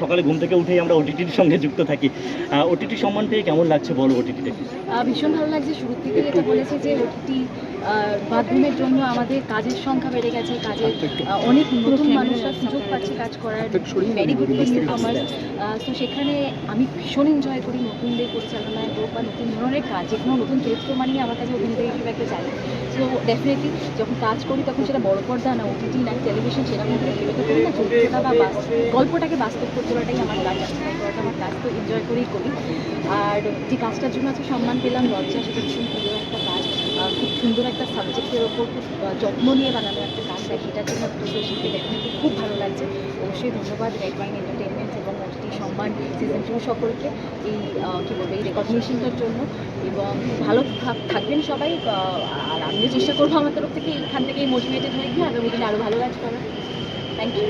সকালে ঘুম থেকে উঠেই আমরা ওটিটির সঙ্গে যুক্ত থাকি। ওটিটি সম্মান পেয়ে কেমন লাগছে বলো ওটিটিতে? ভীষণ ভালো লাগছে। শুরু থেকে এটা বলেছে যে ওটিটি মাধ্যমের জন্য আমাদের কাজের সংখ্যা বেড়ে গেছে, কাজের অনেক নতুন মানুষরা সুযোগ পাচ্ছে কাজ করার। Very good for new কামার্স। তো সেখানে আমি ভীষণ এনজয় করি নতুনদের পরিচালনায় হোক বা নতুন ধরনের কাজ, যে কোনো নতুন চরিত্র মানেই আমার কাছে অভিনেতা হিসেবে একটা চ্যালেঞ্জ। সো ডেফিনেটলি যখন কাজ করি তখন সেটা বড় পর্দা না ওটিটি না টেলিভিশন সেরকম করে ভেবে করি না, চরিত্রটা বা গল্পটাকে বাস্তব করে তোলাটাই আমার কাজ। আমার কাজ তো এনজয় করেই করি। আর যে কাজটার জন্য আজকে সম্মান পেলাম লজ্জা, সেটা ভীষণ প্রিয় একটা কাজ। খুব সুন্দর একটা সাবজেক্টের ওপর খুব যত্ন নিয়ে বানানো একটা কাজ, তাই সেটার জন্য শিখে ডেফিনেটলি খুব ভালো লাগছে। অবশ্যই ধন্যবাদ রেড ওয়াইন এন্টারটেনমেন্টস এবং ওটিটি সম্মান সিজন 2 সকলকে এই কী বলবো এই রেকগনিশনটার জন্য। এবং ভালো থাকবেন সবাই। আর আমিও চেষ্টা করবো আমার তরফ থেকে এখান থেকেই মোটিভেটেড হয়ে গিয়ে আগামী দিনে আরও ভালো কাজ করার। Thank you.